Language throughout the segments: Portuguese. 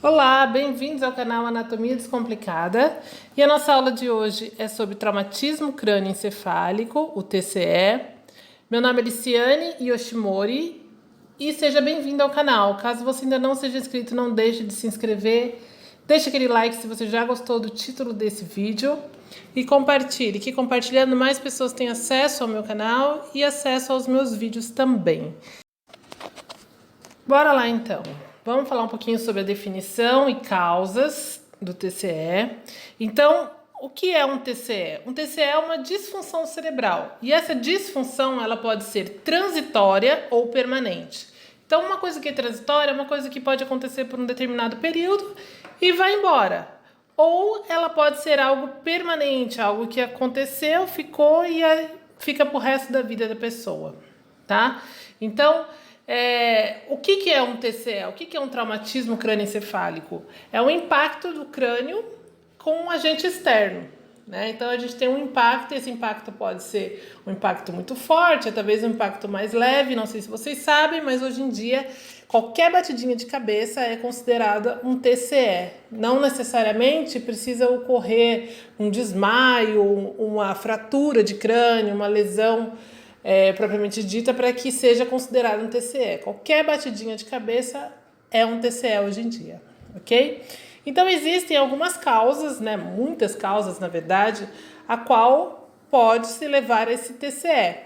Olá, bem-vindos ao canal Anatomia Descomplicada. E a nossa aula de hoje é sobre traumatismo crânioencefálico, o TCE. Meu nome é Liciane Yoshimori e seja bem-vindo ao canal. Caso você ainda não seja inscrito, não deixe de se inscrever. Deixe aquele like se você já gostou do título desse vídeo e compartilhe, que compartilhando mais pessoas têm acesso ao meu canal e acesso aos meus vídeos também. Bora lá então. Vamos falar um pouquinho sobre a definição e causas do TCE. Então, o que é um TCE? Um TCE é uma disfunção cerebral. E essa disfunção, ela pode ser transitória ou permanente. Então, uma coisa que é transitória é uma coisa que pode acontecer por um determinado período e vai embora. Ou ela pode ser algo permanente, algo que aconteceu, ficou e fica pro resto da vida da pessoa, tá? Então, o que é um TCE? O que é um traumatismo crânioencefálico? É um impacto do crânio com um agente externo, né? Então a gente tem um impacto, e esse impacto pode ser um impacto muito forte, talvez um impacto mais leve, não sei se vocês sabem, mas hoje em dia qualquer batidinha de cabeça é considerada um TCE. Não necessariamente precisa ocorrer um desmaio, uma fratura de crânio, uma lesão propriamente dita para que seja considerado um TCE. Qualquer batidinha de cabeça é um TCE hoje em dia, ok? Então existem algumas causas, né, muitas causas na verdade, a qual pode se levar a esse TCE.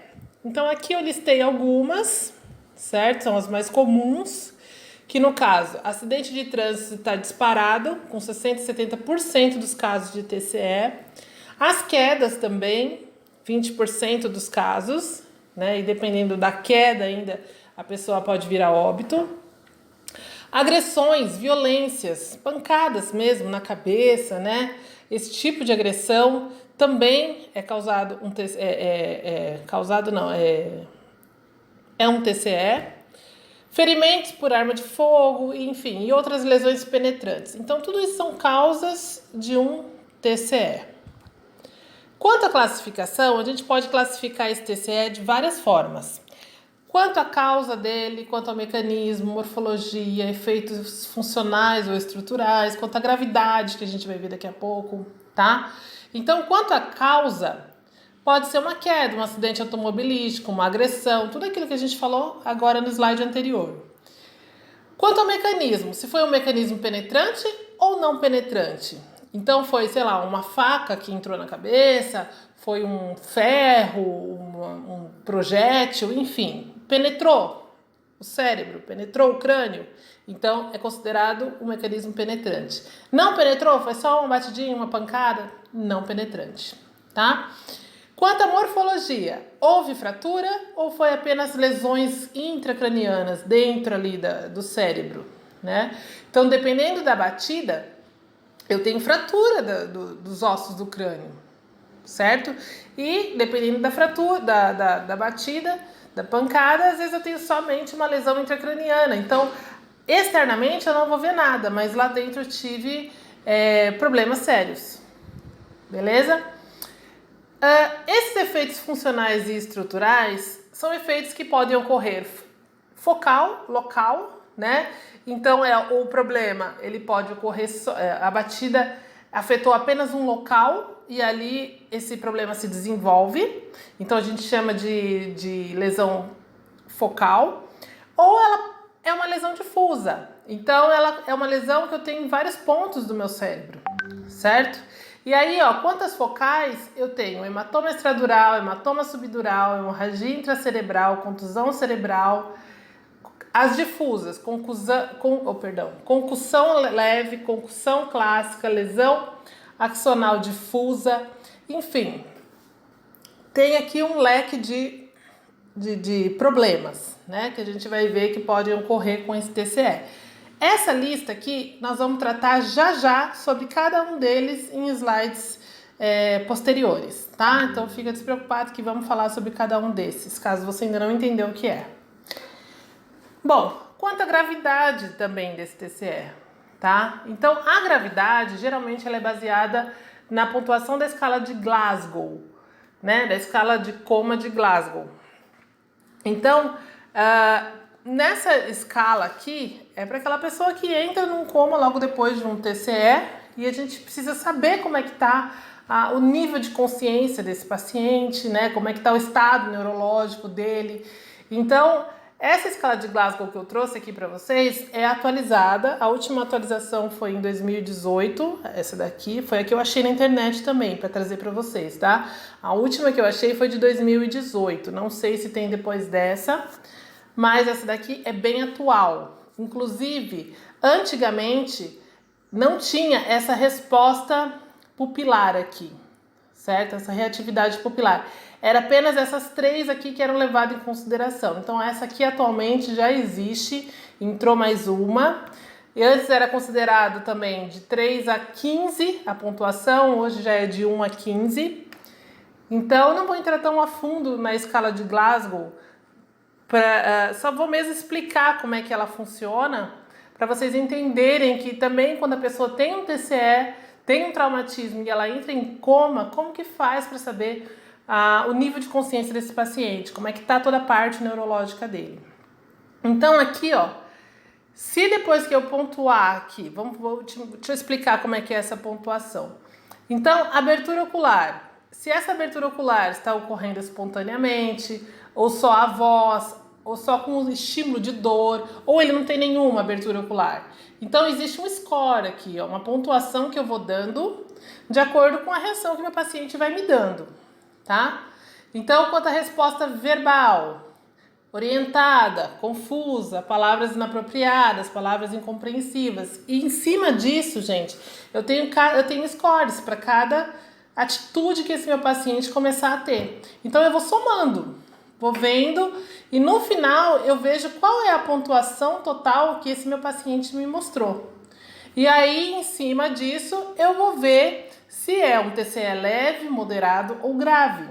Então aqui eu listei algumas, certo? São as mais comuns, que no caso, acidente de trânsito está disparado, com 60% e 70% dos casos de TCE. As quedas também, 20% dos casos, né? E dependendo da queda ainda, a pessoa pode vir a óbito. Agressões, violências, pancadas mesmo na cabeça, né? Esse tipo de agressão também é causado um TCE, é um TCE. Ferimentos por arma de fogo, enfim, e outras lesões penetrantes. Então, tudo isso são causas de um TCE. Quanto à classificação, a gente pode classificar esse TCE de várias formas. Quanto à causa dele, quanto ao mecanismo, morfologia, efeitos funcionais ou estruturais, quanto à gravidade, que a gente vai ver daqui a pouco, tá? Então, quanto à causa, pode ser uma queda, um acidente automobilístico, uma agressão, tudo aquilo que a gente falou agora no slide anterior. Quanto ao mecanismo, se foi um mecanismo penetrante ou não penetrante. Então foi, sei lá, uma faca que entrou na cabeça, foi um ferro, um projétil, enfim, penetrou o cérebro, penetrou o crânio, então é considerado um mecanismo penetrante. Não penetrou, foi só uma batidinha, uma pancada, não penetrante, tá? Quanto à morfologia, houve fratura ou foi apenas lesões intracranianas dentro ali do cérebro, né? Então, dependendo da batida, eu tenho fratura dos ossos do crânio, certo? E dependendo da fratura, da batida, da pancada, às vezes eu tenho somente uma lesão intracraniana. Então, externamente eu não vou ver nada, mas lá dentro eu tive problemas sérios, beleza? Esses efeitos funcionais e estruturais são efeitos que podem ocorrer focal, local, né? Então, o problema, ele pode ocorrer, a batida afetou apenas um local e ali esse problema se desenvolve. Então, a gente chama de lesão focal. Ou ela é uma lesão difusa. Então, ela é uma lesão que eu tenho em vários pontos do meu cérebro, certo? E aí, ó, quantas focais eu tenho? Hematoma extradural, hematoma subdural, hemorragia intracerebral, contusão cerebral. As difusas, concussão leve, concussão clássica, lesão axonal difusa, enfim. Tem aqui um leque de problemas, né, que a gente vai ver que podem ocorrer com esse TCE. Essa lista aqui, nós vamos tratar já sobre cada um deles em slides posteriores, tá? Então fica despreocupado que vamos falar sobre cada um desses, caso você ainda não entendeu o que é. Bom, quanto à gravidade também desse TCE, tá? Então, a gravidade, geralmente, ela é baseada na pontuação da escala de Glasgow, né? Da escala de coma de Glasgow. Então, nessa escala aqui, é para aquela pessoa que entra num coma logo depois de um TCE e a gente precisa saber como é que está o nível de consciência desse paciente, né? Como é que está o estado neurológico dele. Então, essa escala de Glasgow que eu trouxe aqui para vocês é atualizada. A última atualização foi em 2018. Essa daqui foi a que eu achei na internet também para trazer para vocês, tá? A última que eu achei foi de 2018. Não sei se tem depois dessa, mas essa daqui é bem atual. Inclusive, antigamente não tinha essa resposta pupilar aqui, certo? Essa reatividade pupilar. Era apenas essas 3 aqui que eram levadas em consideração. Então, essa aqui atualmente já existe, entrou mais uma. E antes era considerado também de 3 a 15 a pontuação, hoje já é de 1 a 15. Então, não vou entrar tão a fundo na escala de Glasgow, só vou mesmo explicar como é que ela funciona, para vocês entenderem que também quando a pessoa tem um TCE, tem um traumatismo e ela entra em coma, como que faz para saber o nível de consciência desse paciente, como é que está toda a parte neurológica dele. Então aqui, ó, se depois que eu pontuar aqui, deixa eu explicar como é que é essa pontuação. Então, abertura ocular. Se essa abertura ocular está ocorrendo espontaneamente, ou só a voz, ou só com um estímulo de dor, ou ele não tem nenhuma abertura ocular. Então, existe um score aqui, ó, uma pontuação que eu vou dando de acordo com a reação que meu paciente vai me dando, tá? Então, quanto à resposta verbal, orientada, confusa, palavras inapropriadas, palavras incompreensivas. E em cima disso, gente, eu tenho scores para cada atitude que esse meu paciente começar a ter. Então eu vou somando, vou vendo e no final eu vejo qual é a pontuação total que esse meu paciente me mostrou. E aí, em cima disso, eu vou ver se é um TCE leve, moderado ou grave,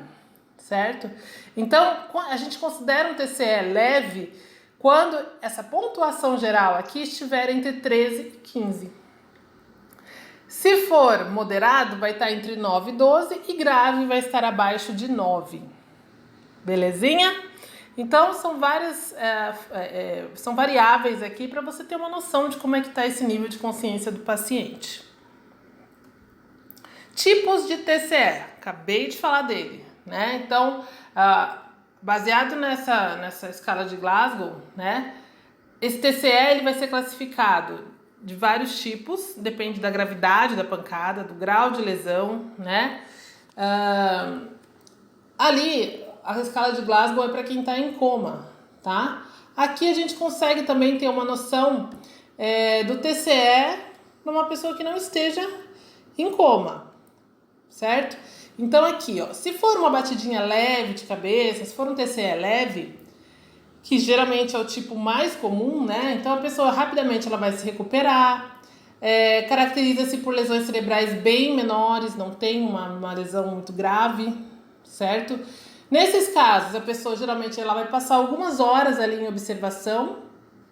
certo? Então, a gente considera um TCE leve quando essa pontuação geral aqui estiver entre 13 e 15. Se for moderado, vai estar entre 9 e 12 e grave vai estar abaixo de 9. Belezinha? Então, são variáveis aqui para você ter uma noção de como é que está esse nível de consciência do paciente. Tipos de TCE. Acabei de falar dele, né? Então, baseado nessa escala de Glasgow, né? Esse TCE ele vai ser classificado de vários tipos, depende da gravidade da pancada, do grau de lesão, né? Ali, a escala de Glasgow é para quem está em coma, tá? Aqui a gente consegue também ter uma noção do TCE numa pessoa que não esteja em coma, certo? Então aqui, ó, se for uma batidinha leve de cabeça, se for um TCE leve, que geralmente é o tipo mais comum, né? Então a pessoa rapidamente ela vai se recuperar, caracteriza-se por lesões cerebrais bem menores, não tem uma lesão muito grave, certo? Nesses casos, a pessoa geralmente ela vai passar algumas horas ali em observação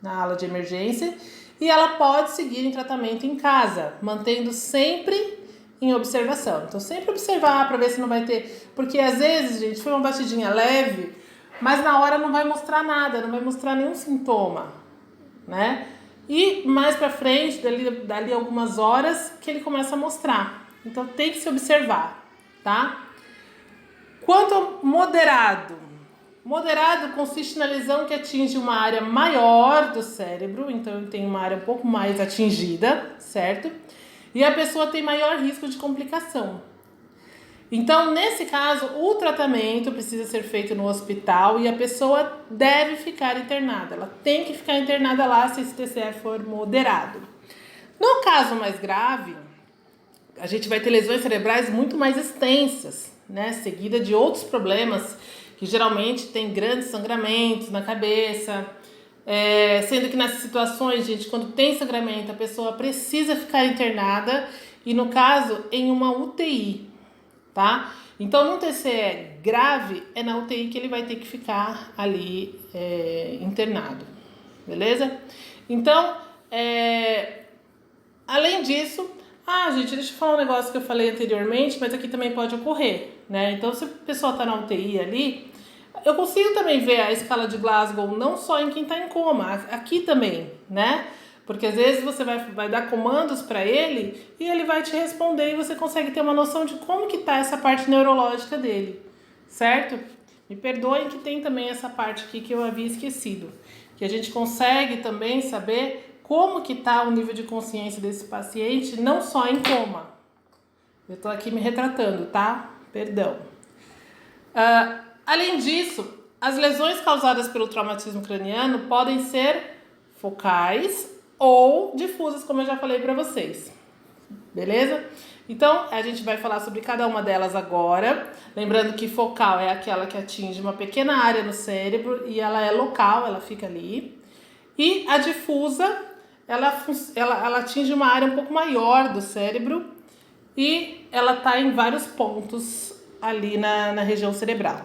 na ala de emergência e ela pode seguir em tratamento em casa, mantendo sempre em observação. Então sempre observar para ver se não vai ter, porque às vezes, gente, foi uma batidinha leve, mas na hora não vai mostrar nada, não vai mostrar nenhum sintoma, né? E mais pra frente, dali algumas horas, que ele começa a mostrar. Então tem que se observar, tá? Quanto ao moderado. Moderado consiste na lesão que atinge uma área maior do cérebro, então ele tem uma área um pouco mais atingida, certo? E a pessoa tem maior risco de complicação. Então, nesse caso, o tratamento precisa ser feito no hospital e a pessoa deve ficar internada. Ela tem que ficar internada lá se esse TCE for moderado. No caso mais grave, a gente vai ter lesões cerebrais muito mais extensas, né? Seguida de outros problemas que geralmente tem grandes sangramentos na cabeça. Sendo que nessas situações, gente, quando tem sangramento, a pessoa precisa ficar internada e, no caso, em uma UTI. Tá? Então, num TCE grave, é na UTI que ele vai ter que ficar ali internado, beleza? Então, além disso, gente, deixa eu falar um negócio que eu falei anteriormente, mas aqui também pode ocorrer, né? Então, se a pessoa tá na UTI ali, Eu consigo também ver a escala de Glasgow não só em quem está em coma, aqui também, né? Porque às vezes você vai dar comandos para ele e ele vai te responder e você consegue ter uma noção de como que tá essa parte neurológica dele, certo? Me perdoem que tem também essa parte aqui que eu havia esquecido, que a gente consegue também saber como que tá o nível de consciência desse paciente, não só em coma. Eu tô aqui me retratando, tá? Perdão. Além disso, as lesões causadas pelo traumatismo craniano podem ser focais ou difusas, como eu já falei para vocês. Beleza? Então, a gente vai falar sobre cada uma delas agora. Lembrando que focal é aquela que atinge uma pequena área no cérebro e ela é local, ela fica ali. E a difusa, ela atinge uma área um pouco maior do cérebro e ela está em vários pontos ali na região cerebral.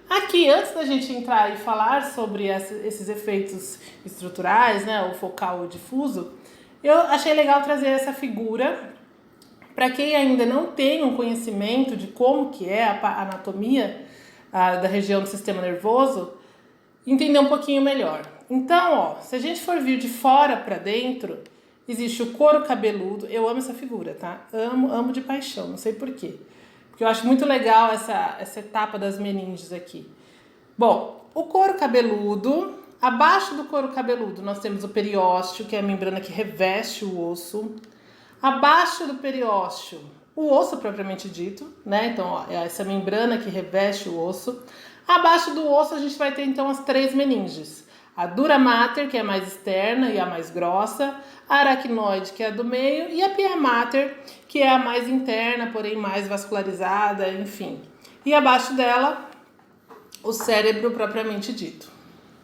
Aqui, antes da gente entrar e falar sobre esses efeitos estruturais, né, o focal ou difuso, eu achei legal trazer essa figura para quem ainda não tem um conhecimento de como que é a anatomia da região do sistema nervoso, entender um pouquinho melhor. Então, ó, se a gente for vir de fora para dentro, existe o couro cabeludo. Eu amo essa figura, tá? Amo de paixão, não sei porquê. Porque eu acho muito legal essa etapa das meninges aqui. Bom, o couro cabeludo, abaixo do couro cabeludo nós temos o periósteo, que é a membrana que reveste o osso. Abaixo do periósteo, o osso propriamente dito, né? Então, ó, é essa membrana que reveste o osso. Abaixo do osso a gente vai ter então as três meninges. A dura mater, que é a mais externa e a mais grossa, a aracnoide, que é a do meio, e a pia mater, que é a mais interna, porém mais vascularizada, enfim. E abaixo dela, o cérebro propriamente dito,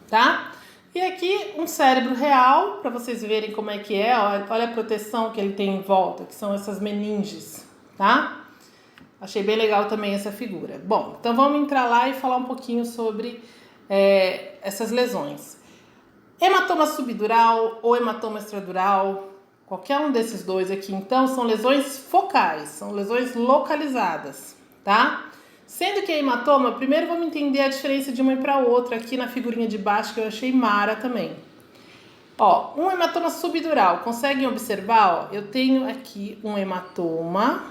tá? E aqui um cérebro real, para vocês verem como é que é, olha a proteção que ele tem em volta, que são essas meninges, tá? Achei bem legal também essa figura. Bom, então vamos entrar lá e falar um pouquinho sobre essas lesões. Hematoma subdural ou hematoma extradural, qualquer um desses dois aqui, então, são lesões focais, são lesões localizadas, tá? Sendo que a hematoma, primeiro vamos entender a diferença de uma para outra aqui na figurinha de baixo, que eu achei mara também. Ó, um hematoma subdural, conseguem observar? Ó, eu tenho aqui um hematoma,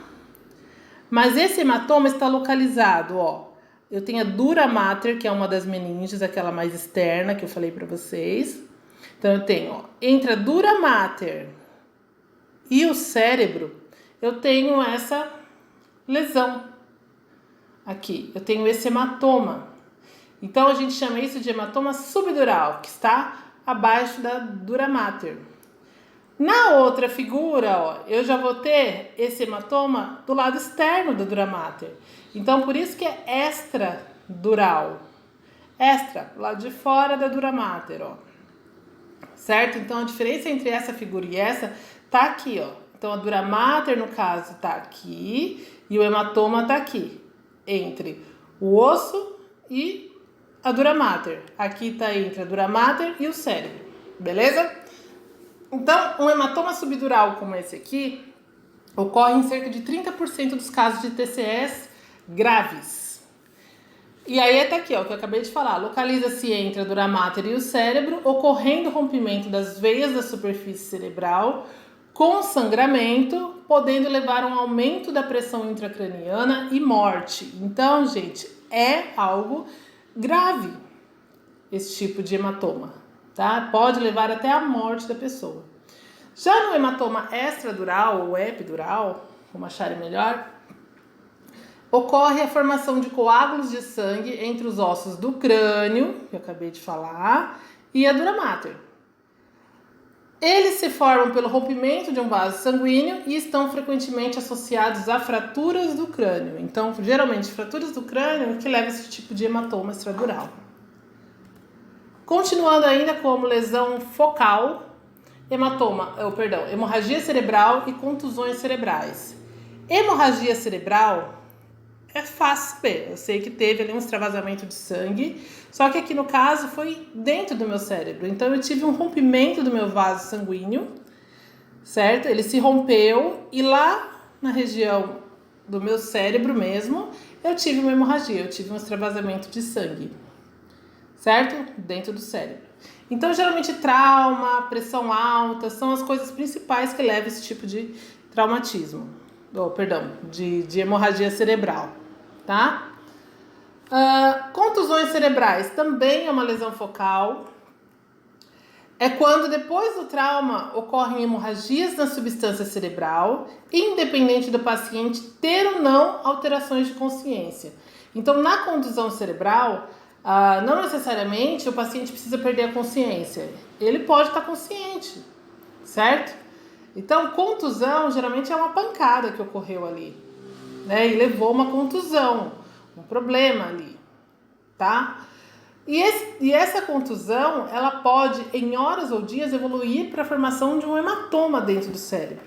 mas esse hematoma está localizado, ó. Eu tenho a dura mater, que é uma das meninges, aquela mais externa que eu falei para vocês. Então eu tenho, ó, entre a dura mater e o cérebro, eu tenho essa lesão. Aqui, eu tenho esse hematoma. Então a gente chama isso de hematoma subdural, que está abaixo da dura mater. Na outra figura, ó, eu já vou ter esse hematoma do lado externo da dura mater. Então, por isso que é extradural. Extra, lado de fora da dura mater, ó. Certo? Então, a diferença entre essa figura e essa tá aqui, ó. Então, a dura mater, no caso, tá aqui e o hematoma tá aqui, entre o osso e a dura mater. Aqui tá entre a dura mater e o cérebro, beleza? Então, um hematoma subdural como esse aqui ocorre em cerca de 30% dos casos de TCEs graves. E aí tá aqui, ó, que eu acabei de falar. Localiza-se entre a dura mater e o cérebro, ocorrendo rompimento das veias da superfície cerebral com sangramento, podendo levar a um aumento da pressão intracraniana e morte. Então, gente, é algo grave esse tipo de hematoma, tá? Pode levar até a morte da pessoa. Já no hematoma extradural ou epidural, como acharem melhor, ocorre a formação de coágulos de sangue entre os ossos do crânio, que eu acabei de falar, e a dura mater. Eles se formam pelo rompimento de um vaso sanguíneo e estão frequentemente associados a fraturas do crânio. Então, geralmente, fraturas do crânio que levam a esse tipo de hematoma extradural. Continuando ainda como lesão focal, hemorragia cerebral e contusões cerebrais. Hemorragia cerebral é fácil saber. Eu sei que teve ali um extravasamento de sangue, só que aqui no caso foi dentro do meu cérebro. Então eu tive um rompimento do meu vaso sanguíneo, certo? Ele se rompeu e lá na região do meu cérebro mesmo, eu tive uma hemorragia, eu tive um extravasamento de sangue, certo? Dentro do cérebro. Então, geralmente, trauma, pressão alta, são as coisas principais que levam esse tipo de traumatismo. De hemorragia cerebral, tá? Contusões cerebrais também é uma lesão focal. É quando depois do trauma ocorrem hemorragias na substância cerebral, independente do paciente ter ou não alterações de consciência. Então, na contusão cerebral, não necessariamente o paciente precisa perder a consciência. Ele pode estar consciente, certo? Então, contusão geralmente é uma pancada que ocorreu ali, né? E levou uma contusão, um problema ali, tá? E essa contusão, ela pode, em horas ou dias, evoluir para a formação de um hematoma dentro do cérebro.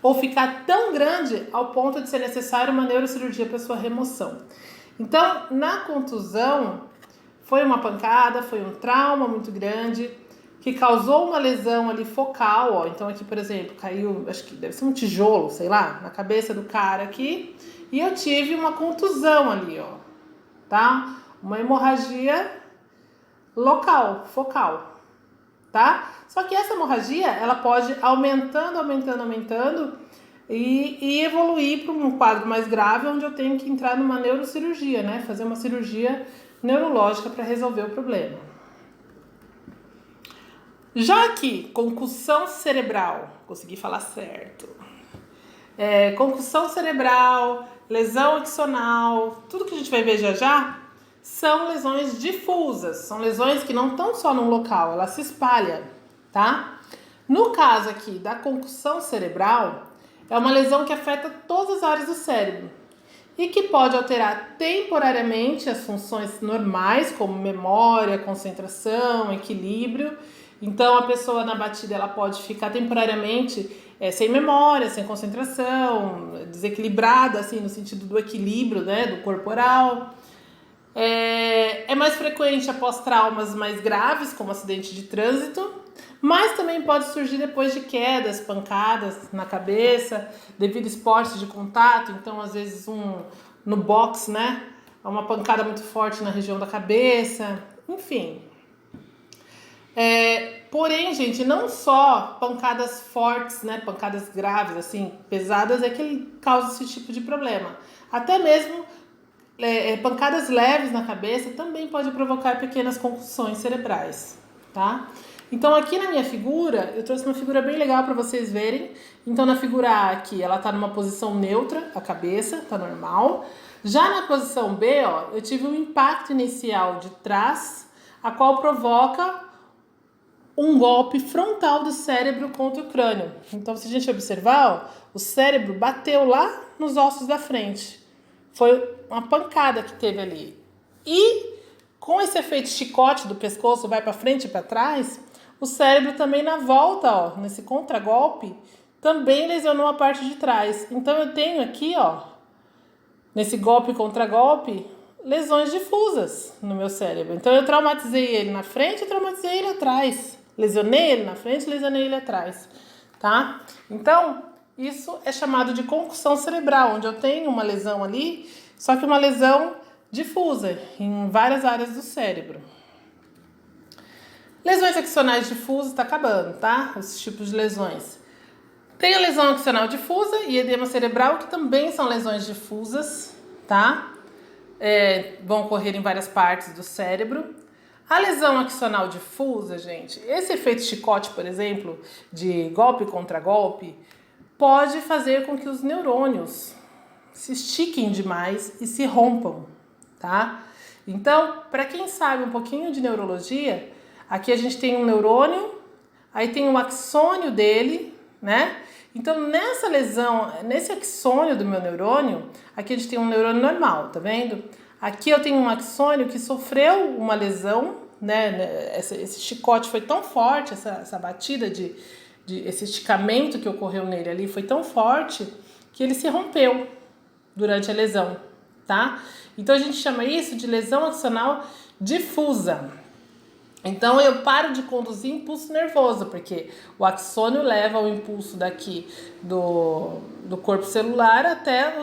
Ou ficar tão grande ao ponto de ser necessário uma neurocirurgia para sua remoção. Então, na contusão, foi uma pancada, foi um trauma muito grande, que causou uma lesão ali focal, ó. Então aqui, por exemplo, caiu, acho que deve ser um tijolo, sei lá, na cabeça do cara aqui, e eu tive uma contusão ali, ó, tá? Uma hemorragia local, focal, tá? Só que essa hemorragia, ela pode aumentando e evoluir para um quadro mais grave, onde eu tenho que entrar numa neurocirurgia, né? Fazer uma cirurgia neurológica para resolver o problema. Já que concussão cerebral, consegui falar certo, concussão cerebral, lesão axonal, tudo que a gente vai ver já, são lesões difusas, são lesões que não estão só num local, ela se espalha, tá? No caso aqui da concussão cerebral, é uma lesão que afeta todas as áreas do cérebro e que pode alterar temporariamente as funções normais, como memória, concentração, equilíbrio. Então, a pessoa na batida ela pode ficar temporariamente sem memória, sem concentração, desequilibrada, assim, no sentido do equilíbrio, né, do corporal. É mais frequente após traumas mais graves, como acidente de trânsito, mas também pode surgir depois de quedas, pancadas na cabeça, devido a esportes de contato. Então, às vezes, no boxe, né, uma pancada muito forte na região da cabeça, enfim. Porém, gente, não só pancadas fortes, né, pancadas graves, assim, pesadas, é que causa esse tipo de problema. Até mesmo pancadas leves na cabeça também pode provocar pequenas concussões cerebrais, tá? Então, aqui na minha figura, eu trouxe uma figura bem legal para vocês verem. Então, na figura A aqui, ela tá numa posição neutra, a cabeça tá normal. Já na posição B, ó, eu tive um impacto inicial de trás, a qual provoca um golpe frontal do cérebro contra o crânio. Então, se a gente observar, ó, o cérebro bateu lá nos ossos da frente. Foi uma pancada que teve ali. E com esse efeito chicote do pescoço, vai para frente e para trás, o cérebro também na volta, ó, nesse contragolpe, também lesionou a parte de trás. Então eu tenho aqui, ó, nesse golpe-contragolpe, lesões difusas no meu cérebro. Então eu traumatizei ele na frente e traumatizei ele atrás. Lesionei ele na frente, lesionei ele atrás, tá? Então, isso é chamado de concussão cerebral, onde eu tenho uma lesão ali, só que uma lesão difusa em várias áreas do cérebro. Lesões axonais difusas, tá acabando, tá? Esses tipos de lesões. Tem a lesão axonal difusa e edema cerebral, que também são lesões difusas, tá? Vão ocorrer em várias partes do cérebro. A lesão axonal difusa, gente, esse efeito chicote, por exemplo, de golpe contra golpe, pode fazer com que os neurônios se estiquem demais e se rompam, tá? Então, para quem sabe um pouquinho de neurologia, aqui a gente tem um neurônio, aí tem o axônio dele, né? Então, nessa lesão, nesse axônio do meu neurônio, aqui a gente tem um neurônio normal, tá vendo? Aqui eu tenho um axônio que sofreu uma lesão, né? Esse chicote foi tão forte, essa batida esse esticamento que ocorreu nele ali foi tão forte que ele se rompeu durante a lesão, tá? Então a gente chama isso de lesão axonal difusa. Então eu paro de conduzir impulso nervoso, porque o axônio leva o impulso daqui do corpo celular até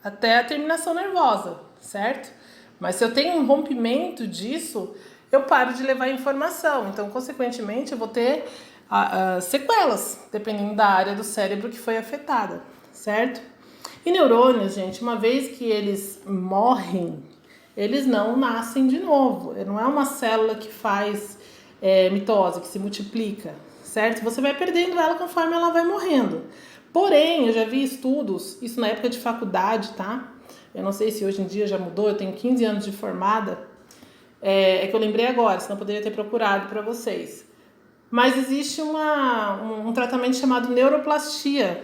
até a terminação nervosa, certo? Mas se eu tenho um rompimento disso, eu paro de levar informação. Então, consequentemente, eu vou ter sequelas, dependendo da área do cérebro que foi afetada, certo? E neurônios, gente, uma vez que eles morrem, eles não nascem de novo. Não é uma célula que faz mitose, que se multiplica, certo? Você vai perdendo ela conforme ela vai morrendo. Porém, eu já vi estudos, isso na época de faculdade, tá? Eu não sei se hoje em dia já mudou, eu tenho 15 anos de formada. É que eu lembrei agora, senão eu poderia ter procurado para vocês. Mas existe um tratamento chamado neuroplastia,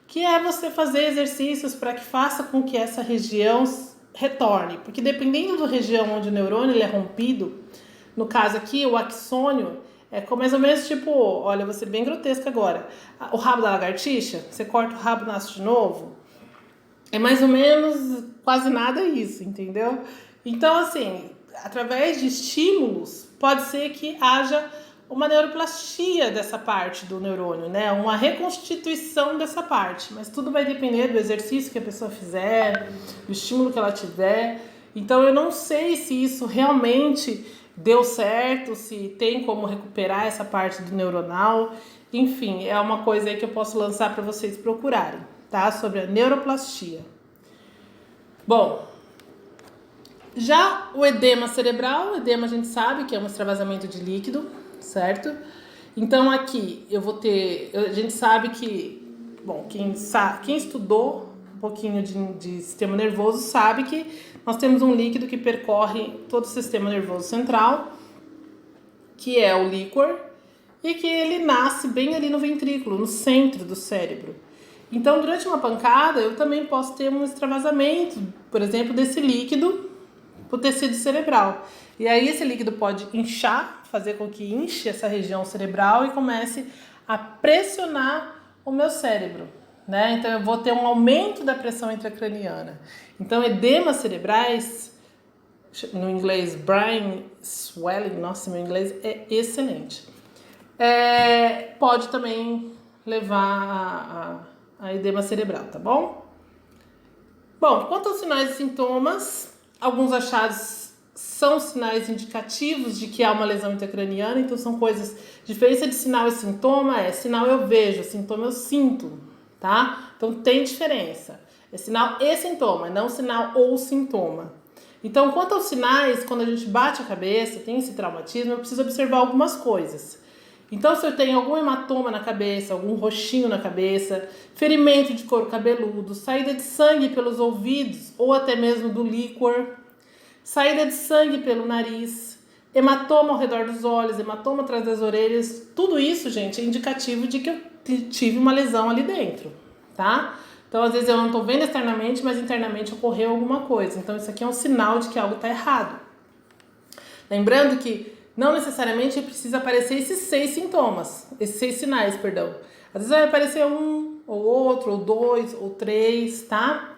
que é você fazer exercícios para que faça com que essa região retorne. Porque dependendo da região onde o neurônio ele é rompido, no caso aqui, o axônio, mais ou menos tipo, olha, vou ser bem grotesca agora, o rabo da lagartixa, você corta o rabo e nasce de novo. É mais ou menos quase nada isso, entendeu? Então, assim, através de estímulos, pode ser que haja uma neuroplastia dessa parte do neurônio, né? Uma reconstituição dessa parte. Mas tudo vai depender do exercício que a pessoa fizer, do estímulo que ela tiver. Então, eu não sei se isso realmente deu certo, se tem como recuperar essa parte do neuronal. Enfim, é uma coisa aí que eu posso lançar para vocês procurarem, tá? Sobre a neuroplastia. Bom, já o edema cerebral, o edema a gente sabe que é um extravasamento de líquido, certo? Então aqui eu vou ter, a gente sabe que, bom, quem estudou um pouquinho de sistema nervoso sabe que nós temos um líquido que percorre todo o sistema nervoso central, que é o líquor, e que ele nasce bem ali no ventrículo, no centro do cérebro. Então, durante uma pancada, eu também posso ter um extravasamento, por exemplo, desse líquido para o tecido cerebral. E aí esse líquido pode inchar, fazer com que inche essa região cerebral e comece a pressionar o meu cérebro, né? Então eu vou ter um aumento da pressão intracraniana. Então edemas cerebrais, no inglês brain swelling, nossa, meu inglês é excelente. Pode também levar a edema cerebral, tá bom? Bom, quanto aos sinais e sintomas, alguns achados são sinais indicativos de que há uma lesão intracraniana, então são coisas, diferença de sinal e sintoma sinal eu vejo, sintoma eu sinto, tá? Então tem diferença, é sinal e sintoma, não sinal ou sintoma. Então, quanto aos sinais, quando a gente bate a cabeça, tem esse traumatismo, eu preciso observar algumas coisas. Então, se eu tenho algum hematoma na cabeça, algum roxinho na cabeça, ferimento de couro cabeludo, saída de sangue pelos ouvidos ou até mesmo do líquor, saída de sangue pelo nariz, hematoma ao redor dos olhos, hematoma atrás das orelhas, tudo isso, gente, é indicativo de que eu tive uma lesão ali dentro, tá? Então, às vezes eu não estou vendo externamente, mas internamente ocorreu alguma coisa. Então, isso aqui é um sinal de que algo está errado. Lembrando que não necessariamente precisa aparecer esses 6 sinais, perdão. Às vezes vai aparecer um, ou outro, ou 2, ou 3, tá?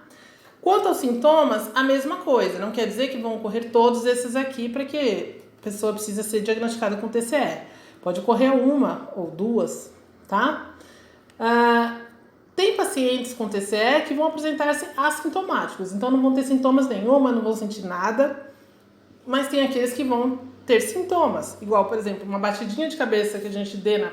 Quanto aos sintomas, a mesma coisa. Não quer dizer que vão ocorrer todos esses aqui para que a pessoa precisa ser diagnosticada com TCE. Pode ocorrer uma ou duas, tá? Tem pacientes com TCE que vão apresentar-se assintomáticos. Então, não vão ter sintomas nenhuma, não vão sentir nada. Mas tem aqueles que vão ter sintomas. Igual, por exemplo, uma batidinha de cabeça que a gente dê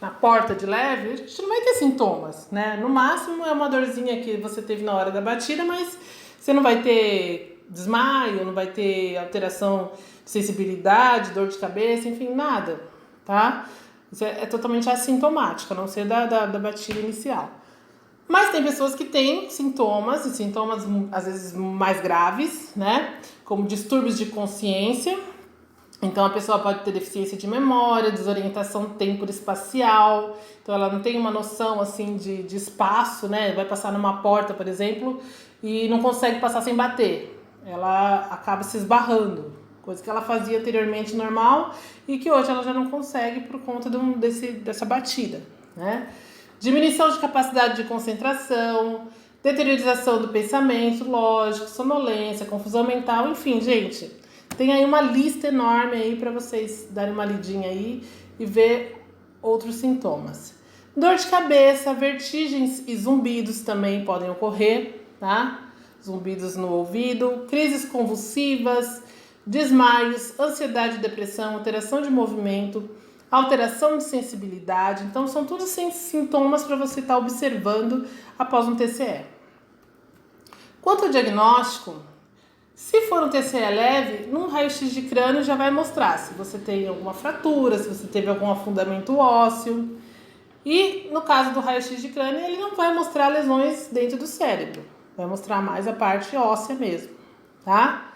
na porta de leve, a gente não vai ter sintomas, né? No máximo é uma dorzinha que você teve na hora da batida, mas você não vai ter desmaio, não vai ter alteração de sensibilidade, dor de cabeça, enfim, nada, tá? Isso é totalmente assintomático, a não ser da batida inicial. Mas tem pessoas que têm sintomas, e sintomas às vezes mais graves, né? Como distúrbios de consciência. Então a pessoa pode ter deficiência de memória, desorientação temporoespacial. Então ela não tem uma noção assim de espaço, né? Vai passar numa porta, por exemplo, e não consegue passar sem bater. Ela acaba se esbarrando, coisa que ela fazia anteriormente normal e que hoje ela já não consegue por conta dessa batida, né? Diminuição de capacidade de concentração, deteriorização do pensamento, lógico, sonolência, confusão mental, enfim, gente, tem aí uma lista enorme aí para vocês darem uma lidinha aí e ver outros sintomas. Dor de cabeça, vertigens e zumbidos também podem ocorrer, tá? Zumbidos no ouvido, crises convulsivas, desmaios, ansiedade e depressão, alteração de movimento, alteração de sensibilidade. Então, são todos sintomas para você estar observando após um TCE. Quanto ao diagnóstico, se for um TCE leve, num raio-x de crânio já vai mostrar se você tem alguma fratura, se você teve algum afundamento ósseo. E no caso do raio-x de crânio, ele não vai mostrar lesões dentro do cérebro, vai mostrar mais a parte óssea mesmo, tá?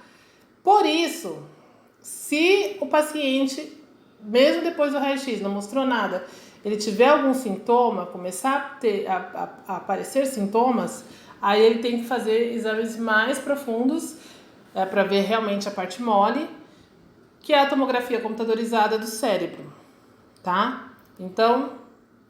Por isso, se o paciente, mesmo depois do raio-x, não mostrou nada, ele tiver algum sintoma, começar a aparecer sintomas, aí ele tem que fazer exames mais profundos para ver realmente a parte mole, que é a tomografia computadorizada do cérebro, tá? Então,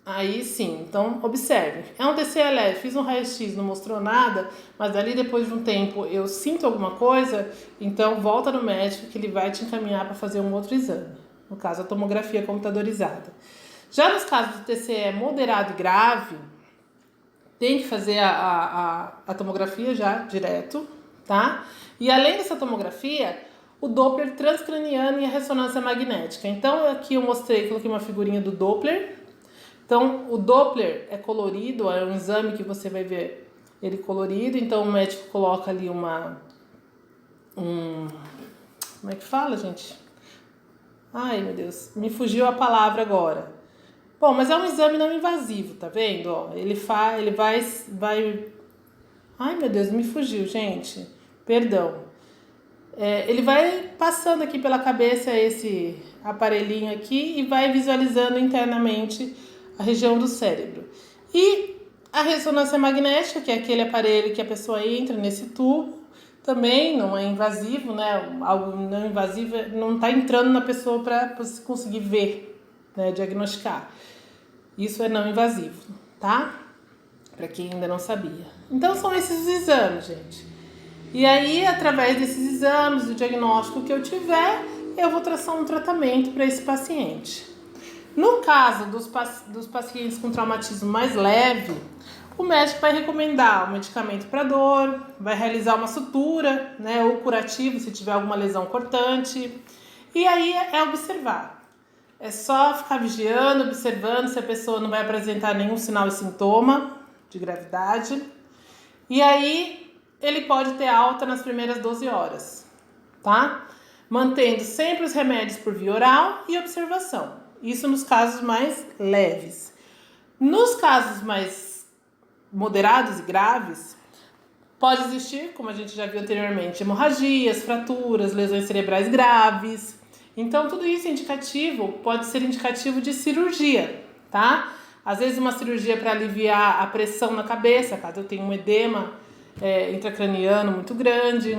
aí sim, então observe. É um TCE leve, fiz um raio-x, não mostrou nada, mas dali depois de um tempo eu sinto alguma coisa, então volta no médico que ele vai te encaminhar para fazer um outro exame. No caso, a tomografia computadorizada. Já nos casos do TCE moderado e grave, tem que fazer a tomografia já direto, tá? E além dessa tomografia, o Doppler transcraniano e a ressonância magnética. Então aqui eu coloquei uma figurinha do Doppler. Então o Doppler é colorido, é um exame que você vai ver ele colorido. Então o médico coloca ali como é que fala, gente? Ai, meu Deus, me fugiu a palavra agora. Bom, mas é um exame não invasivo, tá vendo? Ó, ele vai... Ai, meu Deus, me fugiu, gente. Perdão. Ele vai passando aqui pela cabeça esse aparelhinho aqui e vai visualizando internamente a região do cérebro. E a ressonância magnética, que é aquele aparelho que a pessoa entra nesse tubo, também não é invasivo, né? Algo não invasivo não está entrando na pessoa para você conseguir ver, né? Diagnosticar. Isso é não invasivo, tá? Para quem ainda não sabia. Então são esses exames, gente. E aí, através desses exames, do diagnóstico que eu tiver, eu vou traçar um tratamento para esse paciente. No caso dos pacientes com traumatismo mais leve, o médico vai recomendar um medicamento para dor, vai realizar uma sutura, né, ou curativo se tiver alguma lesão cortante. E aí é observar. É só ficar vigiando, observando se a pessoa não vai apresentar nenhum sinal e sintoma de gravidade. E aí ele pode ter alta nas primeiras 12 horas, tá? Mantendo sempre os remédios por via oral e observação. Isso nos casos mais leves. Nos casos mais moderados e graves, pode existir, como a gente já viu anteriormente, hemorragias, fraturas, lesões cerebrais graves. Então, tudo isso é indicativo, pode ser indicativo de cirurgia, tá? Às vezes uma cirurgia para aliviar a pressão na cabeça, caso eu tenha um edema intracraniano muito grande,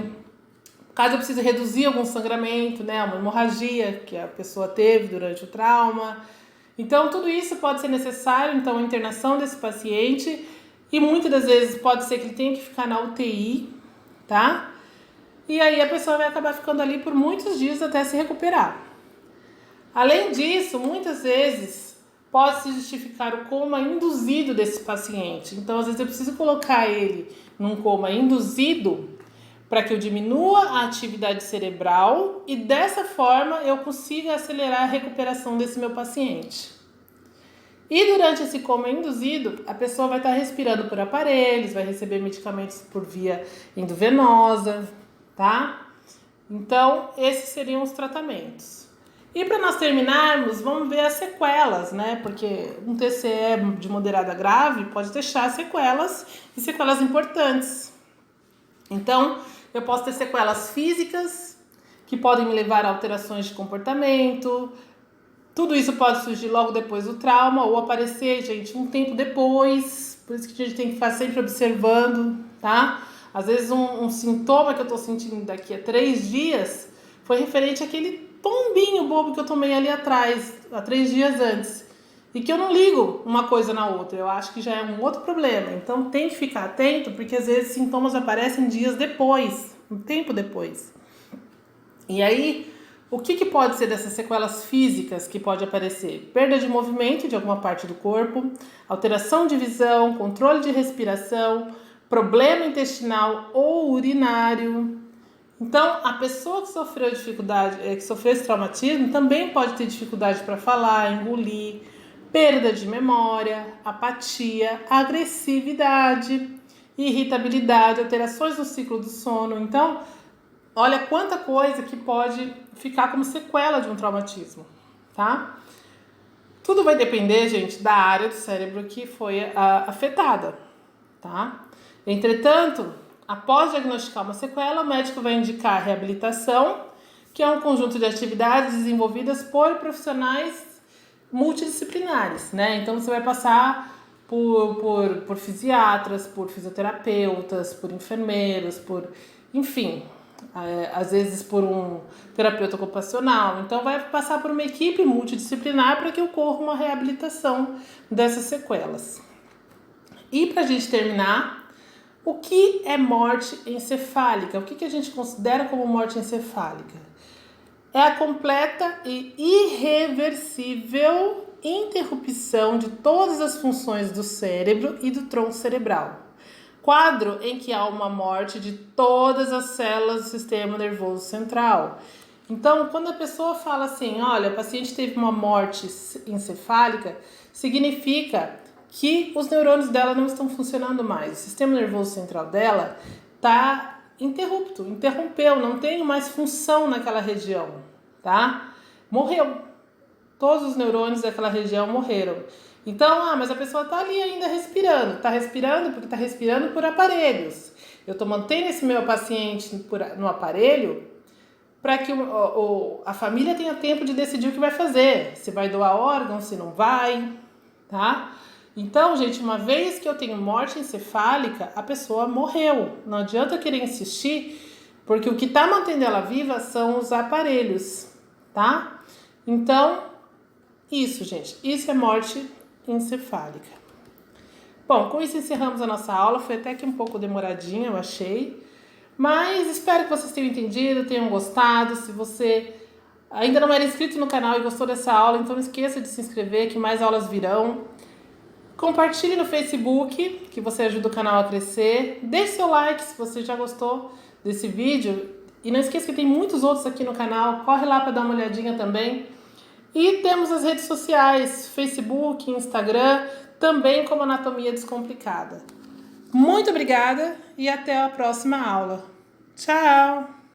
caso eu precise reduzir algum sangramento, né? Uma hemorragia que a pessoa teve durante o trauma. Então, tudo isso pode ser necessário, então, a internação desse paciente e muitas das vezes pode ser que ele tenha que ficar na UTI, tá? E aí a pessoa vai acabar ficando ali por muitos dias até se recuperar. Além disso, muitas vezes pode se justificar o coma induzido desse paciente. Então, às vezes eu preciso colocar ele num coma induzido para que eu diminua a atividade cerebral e dessa forma eu consiga acelerar a recuperação desse meu paciente. E durante esse coma induzido, a pessoa vai estar respirando por aparelhos, vai receber medicamentos por via endovenosa, tá? Então, esses seriam os tratamentos. E para nós terminarmos, vamos ver as sequelas, né? Porque um TCE de moderada grave pode deixar sequelas e sequelas importantes. Então, eu posso ter sequelas físicas, que podem me levar a alterações de comportamento. Tudo isso pode surgir logo depois do trauma ou aparecer, gente, um tempo depois. Por isso que a gente tem que ficar sempre observando, tá? Às vezes um sintoma que eu tô sentindo daqui a 3 dias foi referente àquele tombinho bobo que eu tomei ali atrás, há 3 dias antes. E que eu não ligo uma coisa na outra, eu acho que já é um outro problema. Então tem que ficar atento, porque às vezes sintomas aparecem dias depois, um tempo depois. E aí, o que pode ser dessas sequelas físicas que pode aparecer? Perda de movimento de alguma parte do corpo, alteração de visão, controle de respiração, problema intestinal ou urinário. Então, a pessoa que sofreu que sofreu esse traumatismo também pode ter dificuldade para falar, engolir, perda de memória, apatia, agressividade, irritabilidade, alterações no ciclo do sono. Então, olha quanta coisa que pode ficar como sequela de um traumatismo, tá? Tudo vai depender, gente, da área do cérebro que foi afetada, tá? Entretanto, após diagnosticar uma sequela, o médico vai indicar a reabilitação, que é um conjunto de atividades desenvolvidas por profissionais multidisciplinares, né? Então, você vai passar por fisiatras, por fisioterapeutas, por enfermeiros, enfim, às vezes por um terapeuta ocupacional. Então, vai passar por uma equipe multidisciplinar para que ocorra uma reabilitação dessas sequelas. E para a gente terminar, o que é morte encefálica? O que a gente considera como morte encefálica? É a completa e irreversível interrupção de todas as funções do cérebro e do tronco cerebral. Quadro em que há uma morte de todas as células do sistema nervoso central. Então, quando a pessoa fala assim, olha, o paciente teve uma morte encefálica, significa que os neurônios dela não estão funcionando mais. O sistema nervoso central dela está interrompeu, não tem mais função naquela região, tá? Morreu. Todos os neurônios daquela região morreram. Então, mas a pessoa está ali ainda respirando. Está respirando porque está respirando por aparelhos. Eu estou mantendo esse meu paciente no aparelho para que a família tenha tempo de decidir o que vai fazer. Se vai doar órgão, se não vai, tá? Então, gente, uma vez que eu tenho morte encefálica, a pessoa morreu. Não adianta querer insistir, porque o que está mantendo ela viva são os aparelhos, tá? Então, isso, gente. Isso é morte encefálica. Bom, com isso encerramos a nossa aula. Foi até que um pouco demoradinha, eu achei. Mas espero que vocês tenham entendido, tenham gostado. Se você ainda não era inscrito no canal e gostou dessa aula, então não esqueça de se inscrever, que mais aulas virão. Compartilhe no Facebook, que você ajuda o canal a crescer. Deixe seu like se você já gostou desse vídeo. E não esqueça que tem muitos outros aqui no canal. Corre lá para dar uma olhadinha também. E temos as redes sociais, Facebook, Instagram, também como Anatomia Descomplicada. Muito obrigada e até a próxima aula. Tchau!